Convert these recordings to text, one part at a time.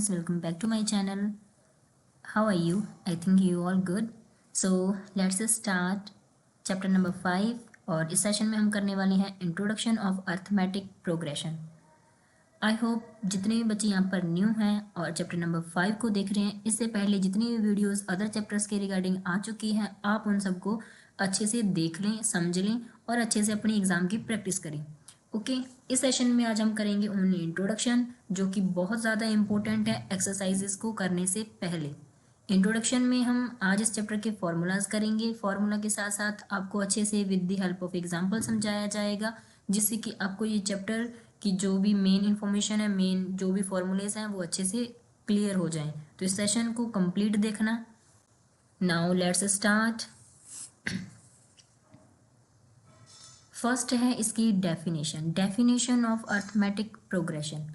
friends, welcome back to my channel. How are you? I think you all good. So let's start chapter number 5 और इस session में हम करने वाले हैं introduction of arithmetic progression. I hope जितने भी बच्चे यहाँ पर न्यू हैं और चैप्टर नंबर 5 को देख रहे हैं, इससे पहले जितनी भी वीडियोस अदर चैप्टर्स के रिगार्डिंग आ चुकी हैं, आप उन सबको अच्छे से देख लें, समझ लें और अच्छे से अपनी एग्ज़ाम की प्रैक्टिस करें. ओके इस सेशन में आज हम करेंगे ओनली इंट्रोडक्शन, जो कि बहुत ज़्यादा इंपॉर्टेंट है एक्सरसाइजेस को करने से पहले. इंट्रोडक्शन में हम आज इस चैप्टर के फॉर्मूलाज करेंगे. फार्मूला के साथ साथ आपको अच्छे से with the help of example समझाया जाएगा, जिससे कि आपको ये चैप्टर की जो भी मेन इंफॉर्मेशन है, मेन जो भी फॉर्मूलेज हैं, वो अच्छे से क्लियर हो जाएं. तो इस सेशन को कंप्लीट देखना. Now let's start. फर्स्ट है इसकी definition of arithmetic progression.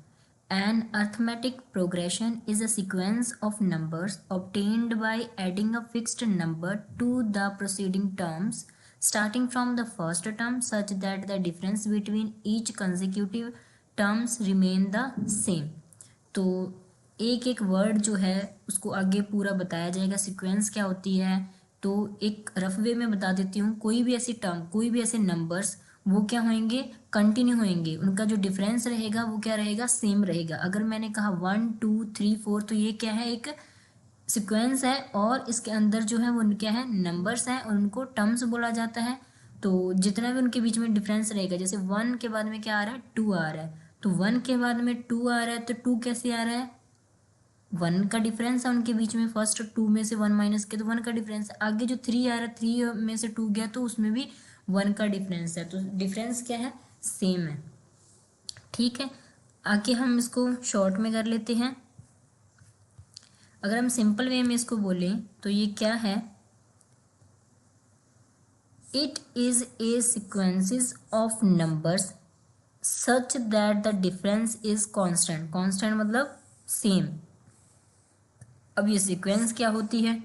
An arithmetic progression is a sequence of numbers obtained by adding a fixed number to the preceding terms, starting from the first term such that the difference between each consecutive terms remain the same. तो एक एक word जो है उसको आगे पूरा बताया जाएगा, सीक्वेंस क्या होती है. तो एक रफ वे में बता देती हूँ. कोई भी ऐसी टर्म, कोई भी ऐसे नंबर्स, वो क्या होंगे, कंटिन्यू होंगे. उनका जो डिफरेंस रहेगा वो क्या रहेगा, सेम रहेगा. अगर मैंने कहा 1 2 3 4, तो ये क्या है, एक सीक्वेंस है और इसके अंदर जो है वो क्या है, नंबर्स हैं और उनको टर्म्स बोला जाता है. तो जितना भी उनके बीच में डिफरेंस रहेगा, जैसे 1 के बाद में क्या आ रहा है, 2 आ रहा है, तो 1 के बाद में 2 आ रहा है, तो 2 कैसे आ रहा है, 1 का डिफरेंस है उनके बीच में. फर्स्ट 2 में से 1 माइनस के, तो 1 का डिफरेंस. आगे जो 3 आ रहा है, 3 में से 2 गया, तो उसमें भी 1 का डिफरेंस है. तो डिफरेंस क्या है, सेम है. ठीक है, आगे हम इसको शॉर्ट में कर लेते हैं. अगर हम सिंपल वे में इसको बोलें तो ये क्या है, it is a sequences of numbers such that the difference is constant. Constant मतलब सेम. अब ये सीक्वेंस क्या होती है,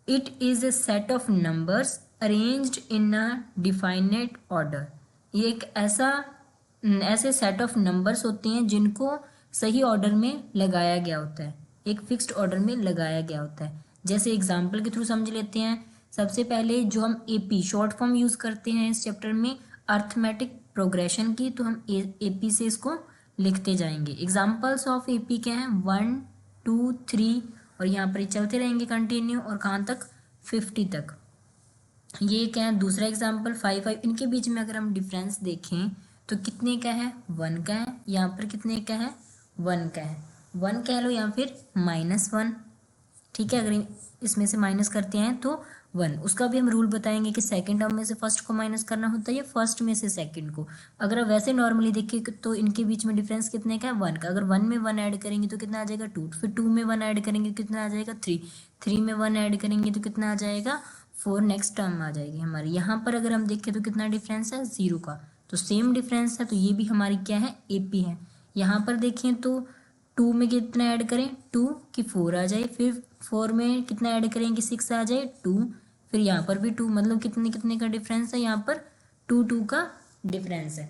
it is a set of numbers arranged in a definite order. ये एक ऐसे सेट ऑफ नंबर्स होते हैं जिनको सही ऑर्डर में लगाया गया होता है, एक फिक्स्ड ऑर्डर में लगाया गया होता है. जैसे एग्जांपल के थ्रू समझ लेते हैं. सबसे पहले जो हम एपी शॉर्ट फॉर्म यूज़ करते हैं इस चैप्टर में अर्थमेटिक प्रोग्रेशन की, तो हम एपी से इसको लिखते जाएंगे. एग्जाम्पल्स ऑफ एपी क्या हैं, 1 2 3, और यहाँ पर चलते रहेंगे कंटिन्यू, और कहाँ तक, 50 तक. ये क्या है, दूसरा एग्जाम्पल 5 5. इनके बीच में अगर हम डिफरेंस देखें तो कितने का है, 1 का है. यहाँ पर कितने का है, 1 का है. 1 कह लो या फिर -1. ठीक है, अगर इसमें से माइनस करते हैं तो 1. उसका भी हम रूल बताएंगे कि सेकंड टर्म में से फर्स्ट को माइनस करना होता है या फर्स्ट में से सेकंड को. अगर आप वैसे नॉर्मली देखिए तो इनके बीच में डिफरेंस कितने का है, 1 का. अगर 1 में 1 ऐड करेंगे तो कितना आ जाएगा, 2. फिर 2 में 1 ऐड करेंगे कितना आ जाएगा, 3. 3 में 1 ऐड करेंगे तो कितना आ जाएगा, 4. नेक्स्ट टर्म आ जाएगी हमारी. यहाँ पर अगर हम देखें तो कितना डिफरेंस है, 0 का. तो सेम डिफरेंस है, तो ये भी हमारी क्या है, एपी है. यहाँ पर देखें तो 2 में कितना ऐड करें, 2 की 4 आ जाए. फिर 4 में कितना ऐड करेंगे, 6 आ जाए, 2. फिर यहाँ पर भी 2, मतलब कितने कितने का डिफरेंस है, यहाँ पर 2 2 का डिफरेंस है.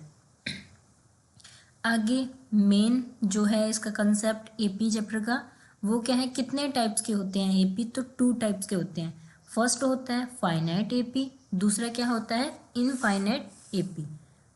आगे मेन जो है इसका कंसेप्ट एपी चैप्टर का, वो क्या है, कितने टाइप्स के होते हैं एपी, तो 2 टाइप्स के होते हैं. फर्स्ट होता है फाइनाइट एपी, दूसरा क्या होता है, इनफाइनाइट एपी.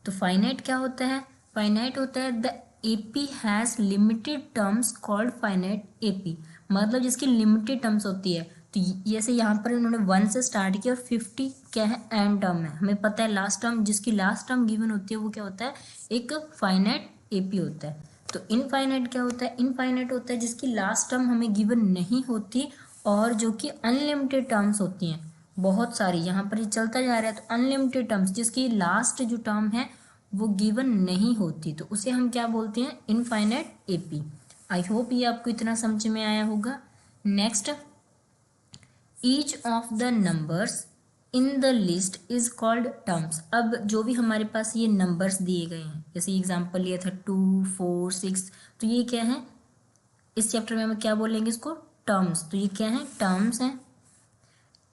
तो फाइनाइट क्या होता है, फाइनाइट होता है the AP has limited terms called finite AP. मतलब जिसकी लिमिटेड टर्म्स होती है. तो जैसे यहाँ पर इन्होंने 1 से स्टार्ट किया और 50 क्या है, एंड टर्म है. हमें पता है लास्ट टर्म, जिसकी लास्ट टर्म गिवन होती है वो क्या होता है, एक फाइनाइट एपी होता है. तो इनफाइनाइट क्या होता है, इनफाइनाइट होता है जिसकी लास्ट टर्म हमें गिवन नहीं होती और जो कि अनलिमिटेड टर्म्स होती हैं, बहुत सारी. यहाँ पर ये चलता जा रहा है, तो अनलिमिटेड टर्म्स जिसकी लास्ट जो टर्म है वो गिवन नहीं होती, तो उसे हम क्या बोलते हैं, इनफाइनाइट एपी. आई होप ये आपको इतना समझ में आया होगा. Next, each of the numbers in the list is called terms. अब जो भी हमारे पास ये नंबर्स दिए गए हैं, जैसे एग्जाम्पल लिया था 2 4 6, तो ये क्या है, इस चैप्टर में हम क्या बोलेंगे इसको, टर्म्स. तो ये क्या है, टर्म्स हैं.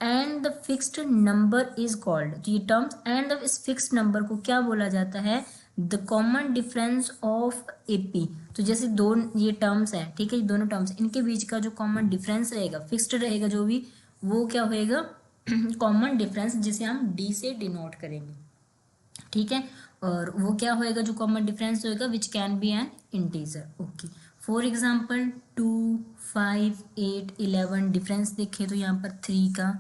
And the fixed number is called, तो ये टर्म्स एंड इस फिक्स्ड नंबर को क्या बोला जाता है, the common difference of AP, तो जैसे दो ये टर्म्स हैं, ठीक है, ये दोनों टर्म्स, इनके बीच का जो कॉमन डिफरेंस रहेगा, फिक्स्ड रहेगा जो भी, वो क्या होएगा, कॉमन डिफरेंस, जिसे हम डी से डिनोट करेंगे, ठीक है। और वो क्या होएगा जो कॉमन डिफरेंस होएगा, which can be N integer. Okay, for example 2, 5, 8, 11, difference देखें तो यहाँ पर 3 का,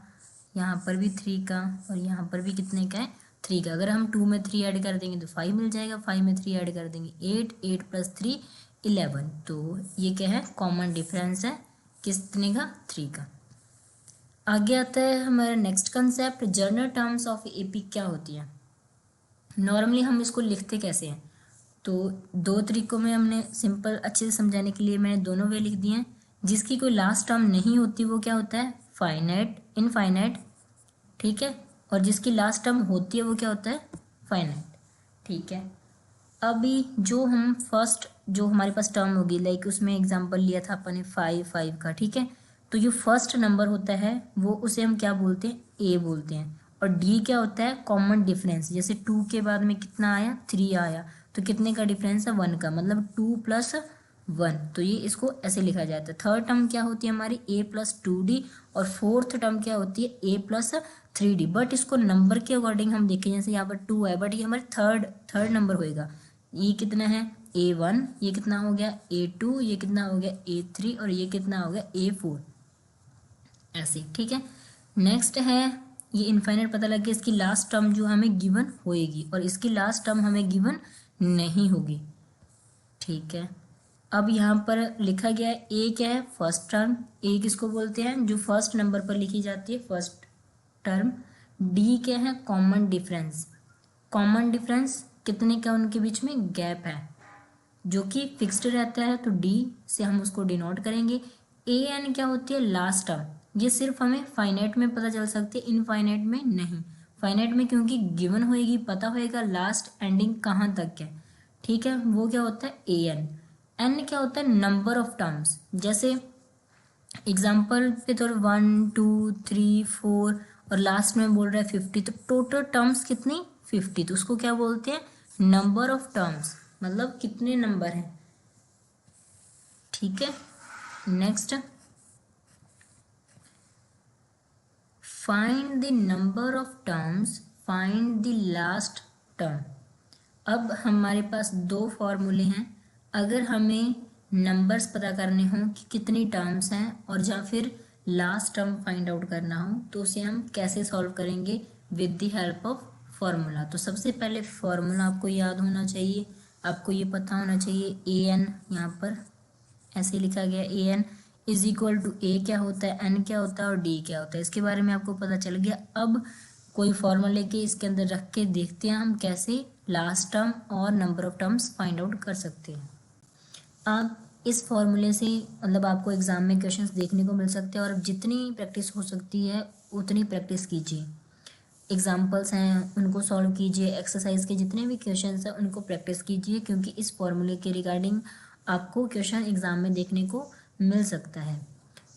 यहाँ पर भी 3 का, और यहाँ पर भी कितने का है, 3 का। अगर हम 2 में 3 ऐड कर देंगे तो 5 मिल जाएगा, 5 में 3 ऐड कर देंगे 8, 8 + 3 11। तो ये क्या है, कॉमन डिफरेंस है कितने का, 3 का। आगे आता है हमारा next concept, journal terms of AP क्या होती है। नॉर्मली हम इसको लिखते कैसे हैं, तो दो तरीकों में हमने सिंपल अच्छे से समझाने के लिए मैंने दोनों वे लिख दिए हैं। जिसकी कोई लास्ट टर्म नहीं होती वो क्या होता है, फाइनाइट, इनफाइनाइट, ठीक है। और जिसकी लास्ट टर्म होती है वो क्या होता है, फाइनाइट, ठीक है। अभी जो हम फर्स्ट, जो हमारे पास टर्म होगी, लाइक उसमें एग्जांपल लिया था अपन ने 5 का, ठीक है। तो जो फर्स्ट नंबर होता है वो उसे हम क्या बोलते हैं, ए बोलते हैं। और डी क्या होता है, कॉमन डिफरेंस, जैसे 2 के बाद में कितना आया, 3 आया, तो कितने का डिफरेंस है, 1 का, मतलब 2 + 1, तो ये इसको ऐसे लिखा जाता है। थर्ड टर्म क्या होती है हमारी, a + 2d, और फोर्थ टर्म क्या होती है, a + 3d। बट इसको नंबर के अकॉर्डिंग हम देखें, जैसे यहाँ पर 2 है, बट ये हमारे थर्ड नंबर होएगा। ये कितना है, a1, ये कितना हो गया, a2, ये कितना हो गया, a3, और ये कितना हो गया, a4, ऐसे, ठीक है। नेक्स्ट है, ये इनफाइनाइट पता लग गया, इसकी लास्ट टर्म जो हमें गिवन होएगी, और इसकी लास्ट टर्म हमें गिवन नहीं होगी, ठीक है। अब यहाँ पर लिखा गया है, ए क्या है, फर्स्ट टर्म, ए किसको बोलते हैं, जो फर्स्ट नंबर पर लिखी जाती है, फर्स्ट टर्म। डी क्या है, कॉमन डिफरेंस, कॉमन डिफरेंस कितने का उनके बीच में गैप है, जो कि फिक्स्ड रहता है, तो डी से हम उसको डिनोट करेंगे। ए एन क्या होती है, लास्ट टर्म, ये सिर्फ हमें फाइनाइट में पता चल सकती है, इनफाइनाइट में नहीं। फाइनाइट में क्योंकि गिवन होएगी, पता होएगा लास्ट एंडिंग कहाँ तक है, ठीक है, वो क्या होता है, ए एन। एन क्या होता है, नंबर ऑफ टर्म्स, जैसे एग्जाम्पल पे तो 1, 2, 3, 4, और लास्ट में बोल रहा है 50, तो टोटल टर्म्स कितनी, 50, तो उसको क्या बोलते हैं, नंबर ऑफ टर्म्स, मतलब कितने नंबर हैं, ठीक है। Next, find the number of terms, find the last term. अब हमारे पास दो फॉर्मूले हैं। अगर हमें नंबर्स पता करने हों कि कितनी टर्म्स हैं, और या फिर लास्ट टर्म फाइंड आउट करना हो, तो उसे हम कैसे सॉल्व करेंगे, with the help of formula. तो सबसे पहले फॉर्मूला आपको याद होना चाहिए, आपको ये पता होना चाहिए, ए एन, यहाँ पर ऐसे लिखा गया, ए एन = ए क्या होता है, एन क्या होता है, और डी क्या होता है, इसके बारे में आपको पता चल गया। अब कोई फॉर्मूला लेके इसके अंदर रख के देखते हैं हम कैसे लास्ट टर्म और number of terms find out कर सकते हैं। आप इस फॉर्मूले से, मतलब आपको एग्जाम में क्वेश्चंस देखने को मिल सकते हैं, और जितनी प्रैक्टिस हो सकती है उतनी प्रैक्टिस कीजिए। एग्जाम्पल्स हैं उनको सॉल्व कीजिए, एक्सरसाइज के जितने भी क्वेश्चंस हैं उनको प्रैक्टिस कीजिए, क्योंकि इस फॉर्मूले के रिगार्डिंग आपको क्वेश्चन एग्जाम में देखने को मिल सकता है,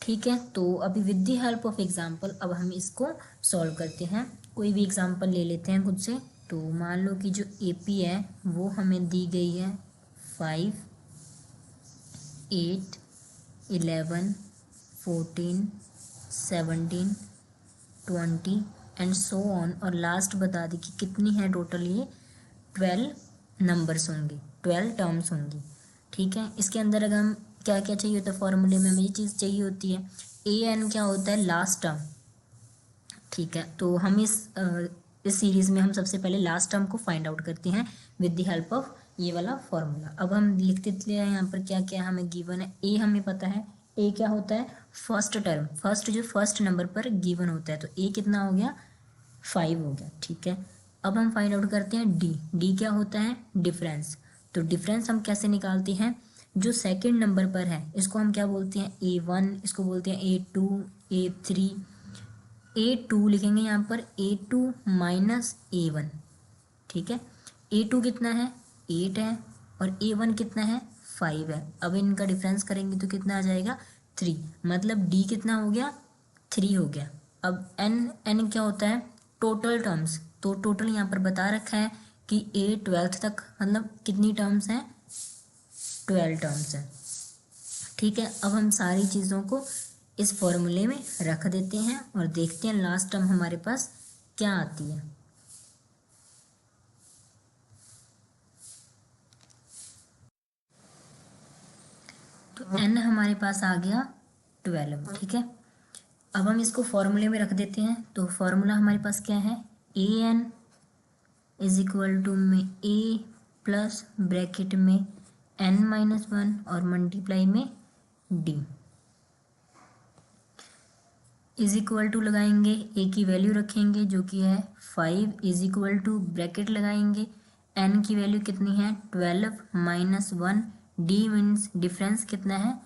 ठीक है। तो अभी with the help of example अब हम इसको सॉल्व करते हैं। कोई भी एग्जाम्पल ले लेते हैं खुद से। तो मान लो कि जो एपी है वो हमें दी गई है 5, 8, 11, 14, 17, 20 एंड सो ऑन, और लास्ट बता दी कि कितनी है टोटल, ये 12 नंबर्स होंगे, 12 टर्म्स होंगी, ठीक है। इसके अंदर अगर हम क्या क्या चाहिए होता है, फॉर्मूले में हमें ये चीज़ चाहिए होती है, ए एन क्या होता है, लास्ट टर्म, ठीक है। तो हम इस सीरीज़ में हम सबसे पहले लास्ट टर्म को फाइंड आउट करते हैं विद द हेल्प ऑफ ये वाला फॉर्मूला। अब हम लिख देते हैं यहाँ पर क्या क्या हमें गिवन है। ए हमें पता है, ए क्या होता है, फर्स्ट टर्म, फर्स्ट जो फर्स्ट नंबर पर गिवन होता है, तो ए कितना हो गया, 5 हो गया, ठीक है। अब हम फाइंड आउट करते हैं डी, डी क्या होता है, डिफरेंस। तो डिफरेंस हम कैसे निकालते हैं, जो सेकंड नंबर पर है इसको हम क्या बोलते हैं, A1, इसको बोलते हैं A2, A3, A2 लिखेंगे यहाँ पर, A2 - A1, ठीक है। A2 कितना है, 8 है, और A1 कितना है, 5 है। अब इनका डिफरेंस करेंगे तो कितना आ जाएगा, 3, मतलब D कितना हो गया, 3 हो गया। अब N क्या होता है, टोटल टर्म्स, तो टोटल यहाँ पर बता रखा है, कि ए 12th तक मतलब कितनी टर्म्स हैं, 12 टर्म्स हैं। ठीक है, अब हम सारी चीज़ों को इस फॉर्मूले में रख देते हैं और देखते हैं लास्ट टर्म हमारे पास क्या आती है। तो n हमारे पास आ गया 12। ठीक है, अब हम इसको फॉर्मूले में रख देते हैं। तो फॉर्मूला हमारे पास क्या है, A N is equal to में ए प्लस ब्रैकेट में n-1 और मल्टीप्लाई में d इज इक्वल टू लगाएंगे, ए की वैल्यू रखेंगे जो कि है 5 इज इक्वल टू ब्रैकेट लगाएंगे, n की वैल्यू कितनी है 12-1, d मीन्स डिफरेंस कितना है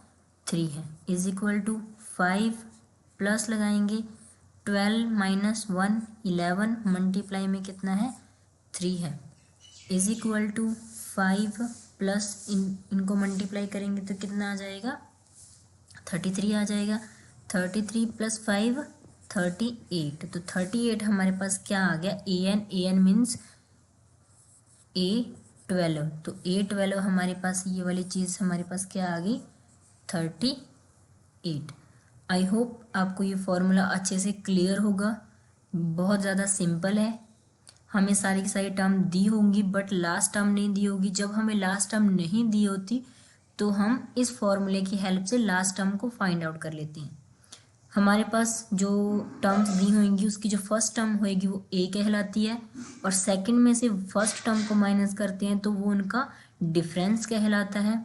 3 है, इज इक्वल टू 5 प्लस लगाएंगे 12-1 11 मल्टीप्लाई में कितना है 3 है, इज इक्वल टू 5 प्लस इनको मल्टीप्लाई करेंगे तो कितना आ जाएगा 33 आ जाएगा। 33 प्लस 5 38, तो 38 हमारे पास क्या आ गया, ए एन मीन्स A12। तो A12 हमारे पास ये वाली चीज़ हमारे पास क्या आ गई 38। आई होप आपको ये फॉर्मूला अच्छे से क्लियर होगा, बहुत ज़्यादा सिंपल है। हमें सारी की सारी टर्म दी होंगी बट लास्ट टर्म नहीं दी होगी। जब हमें लास्ट टर्म नहीं दी होती तो हम इस फॉर्मूले की हेल्प से लास्ट टर्म को फाइंड आउट कर लेते हैं। हमारे पास जो टर्म्स दी होंगी उसकी जो फर्स्ट टर्म होएगी वो ए कहलाती है और सेकंड में से फर्स्ट टर्म को माइनस करते हैं तो वो उनका डिफरेंस कहलाता है।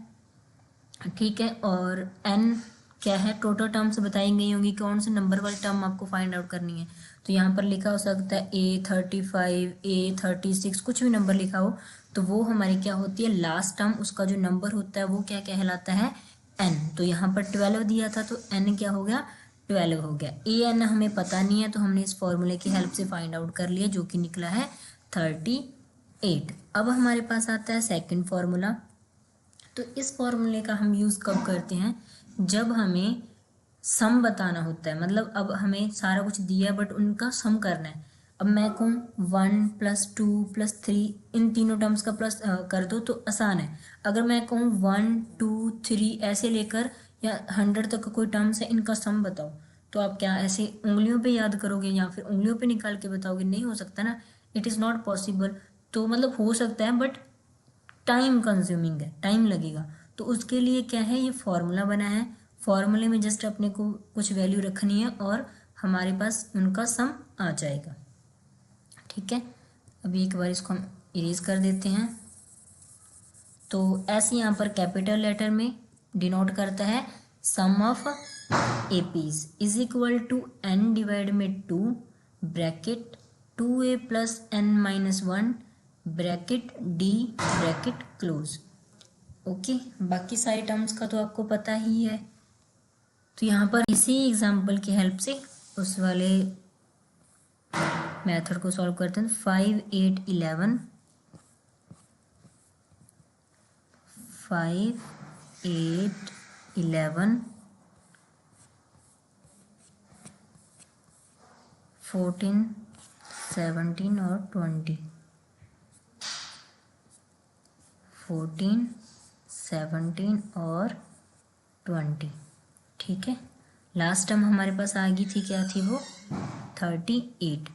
ठीक है, और एन क्या है, टोटल टर्म्स बताई गई होंगी कौन से नंबर वाली टर्म आपको फाइंड आउट करनी है। तो यहाँ पर लिखा हो सकता है A35, A36, कुछ भी नंबर लिखा हो तो वो हमारी क्या होती है लास्ट टर्म, उसका जो नंबर होता है वो क्या कहलाता है n। तो यहाँ पर 12 दिया था तो n क्या हो गया 12 हो गया। an हमें पता नहीं है तो हमने इस फॉर्मूले की हेल्प से फाइंड आउट कर लिया जो कि निकला है 38। अब हमारे पास आता है सेकंड फॉर्मूला। तो इस फॉर्मूले का हम यूज़ कब करते हैं, जब हमें सम बताना होता है। मतलब अब हमें सारा कुछ दिया है बट उनका सम करना है। अब मैं कहूँ 1 + 2 + 3 इन तीनों टर्म्स का प्लस कर दो तो आसान है। अगर मैं कहूँ 1 2 3 ऐसे लेकर या 100 तक का कोई टर्म्स है इनका सम बताओ, तो आप क्या ऐसे उंगलियों पे याद करोगे या फिर उंगलियों पे निकाल के बताओगे, नहीं हो सकता ना, इट इज़ नॉट पॉसिबल। तो मतलब हो सकता है बट टाइम कंज्यूमिंग है, टाइम लगेगा। तो उसके लिए क्या है, ये फॉर्मूला बना है। फॉर्मूले में जस्ट अपने को कुछ वैल्यू रखनी है और हमारे पास उनका सम आ जाएगा। ठीक है, अभी एक बार इसको हम इरेज कर देते हैं। तो ऐसे यहाँ पर कैपिटल लेटर में डिनोट करता है sum of APs is equal to n divide में 2 bracket 2a + n-1 bracket d bracket close. Okay, बाकी सारे टर्म्स का तो आपको पता ही है। तो यहाँ पर इसी एग्जाम्पल की हेल्प से उस वाले मेथड को सॉल्व करते हैं। 5 8 11 5 8 11 14 17 और 20 14 17 और 20। ठीक है, लास्ट टर्म हमारे पास आ गई थी, क्या थी वो 38।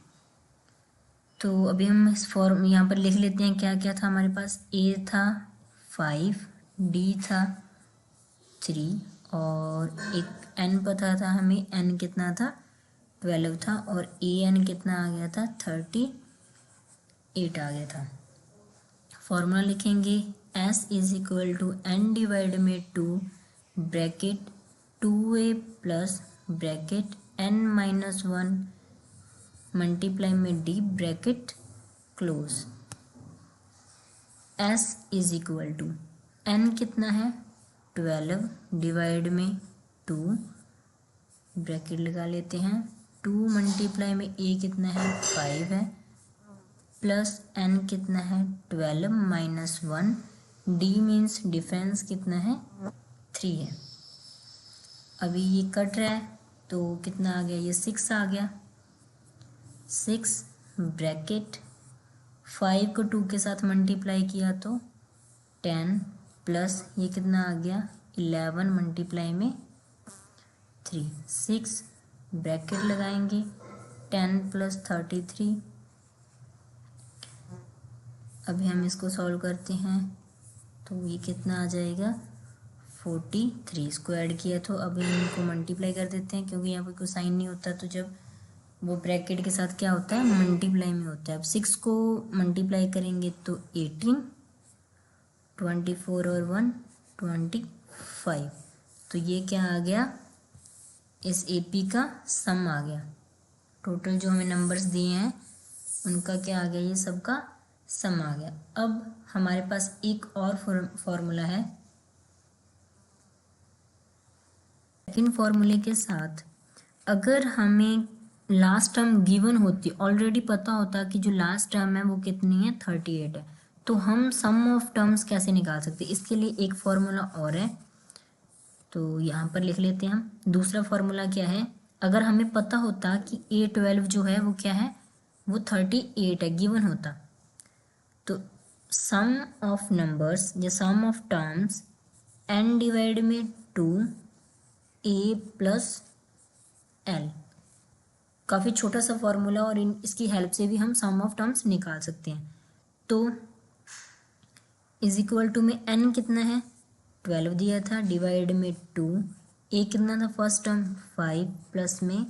तो अभी हम इस फॉर्म यहाँ पर लिख लेते हैं क्या क्या था हमारे पास। ए था 5, डी था 3 और एक एन पता था हमें, एन कितना था 12 था और ए एन कितना आ गया था 38 आ गया था। फॉर्मूला लिखेंगे S is equal to N divide में 2 bracket 2a plus bracket n-1 multiply में d bracket close. s is equal to n कितना है 12 डिवाइड में 2 ब्रैकेट लगा लेते हैं, 2 मल्टीप्लाई में a कितना है 5 है प्लस n कितना है 12-1 d मीन्स डिफरेंस कितना है 3 है। अभी ये कट रहा है तो कितना आ गया, ये 6 आ गया। 6 ब्रैकेट 5 को 2 के साथ मल्टीप्लाई किया तो 10 प्लस ये कितना आ गया 11 मल्टीप्लाई में 3 6 ब्रैकेट लगाएंगे 10 प्लस 33। अभी हम इसको सॉल्व करते हैं तो ये कितना आ जाएगा 43। इसको ऐड किया तो अभी हम इनको मल्टीप्लाई कर देते हैं क्योंकि यहाँ पर कोई साइन नहीं होता, तो जब वो ब्रैकेट के साथ क्या होता है मल्टीप्लाई में होता है। अब 6 को मल्टीप्लाई करेंगे तो 18, 24 और 1 25। तो ये क्या आ गया इस AP का सम आ गया। टोटल जो हमें नंबर्स दिए हैं उनका क्या आ गया, ये सबका सम आ गया। अब हमारे पास एक और फॉर्मूला है। सेकंड फॉर्मूले के साथ अगर हमें लास्ट टर्म गिवन होती, ऑलरेडी पता होता कि जो लास्ट टर्म है वो कितनी है 38 है, तो हम सम ऑफ टर्म्स कैसे निकाल सकते हैं। इसके लिए एक फॉर्मूला और है, तो यहाँ पर लिख लेते हैं हम। दूसरा फॉर्मूला क्या है, अगर हमें पता होता कि A12 जो है वो क्या है वो 38 है गिवन होता, तो सम ऑफ नंबर्स या सम ऑफ टर्म्स n डिवाइड में 2a प्लस l, काफ़ी छोटा सा फॉर्मूला और इसकी हेल्प से भी हम सम ऑफ टर्म्स निकाल सकते हैं। तो इज इक्वल टू में n कितना है 12 दिया था डिवाइड में 2, a कितना था फर्स्ट टर्म 5 प्लस में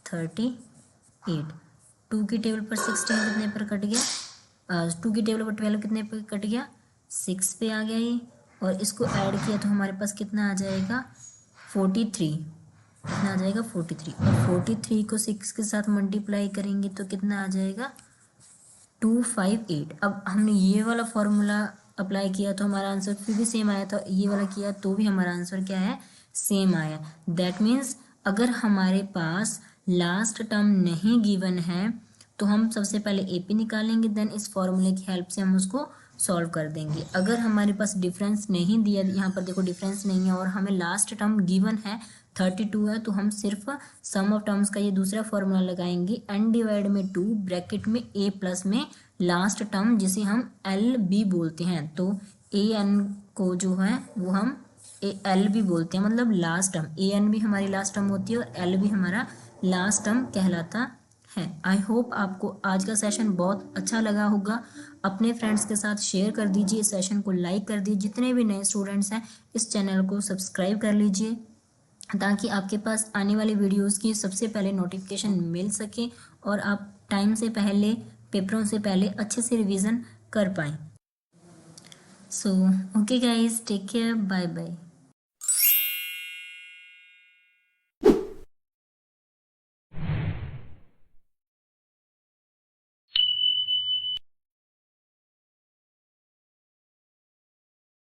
38। 2 की टेबल पर 16 कितने पर कट गया, 2 की टेबल पर 12 कितने पर कट गया 6 पे आ गया ये, और इसको ऐड किया तो हमारे पास कितना आ जाएगा 43। कितना आ जाएगा 43, और 43 को 6 के साथ मल्टीप्लाई करेंगे तो कितना आ जाएगा 258। अब हमने ये वाला फॉर्मूला अप्लाई किया तो हमारा आंसर फिर भी सेम आया था, ये वाला किया तो भी हमारा आंसर क्या है सेम आया। दैट मीन्स अगर हमारे पास लास्ट टर्म नहीं गिवन है तो हम सबसे पहले AP निकालेंगे, देन इस फॉर्मूले की हेल्प से हम उसको सॉल्व कर देंगे। अगर हमारे पास डिफरेंस नहीं दिया, यहाँ पर देखो डिफरेंस नहीं है और हमें लास्ट टर्म गिवन है 32 है, तो हम सिर्फ सम ऑफ टर्म्स का ये दूसरा फॉर्मूला लगाएंगे n डिवाइड में 2 ब्रैकेट में a प्लस में लास्ट टर्म जिसे हम LB बोलते हैं। तो AN को जो है वो हम LB बोलते हैं, मतलब लास्ट टर्म। AN भी हमारी लास्ट टर्म होती है और L भी हमारा लास्ट टर्म कहलाता है। आई होप आपको आज का सेशन बहुत अच्छा लगा होगा। अपने फ्रेंड्स के साथ शेयर कर दीजिए, सेशन को लाइक कर दीजिए। जितने भी नए स्टूडेंट्स हैं इस चैनल को सब्सक्राइब कर लीजिए ताकि आपके पास आने वाली वीडियोस की सबसे पहले नोटिफिकेशन मिल सके और आप टाइम से पहले, पेपरों से पहले अच्छे से रिवीजन कर पाएँ। So okay guys, take care, bye bye.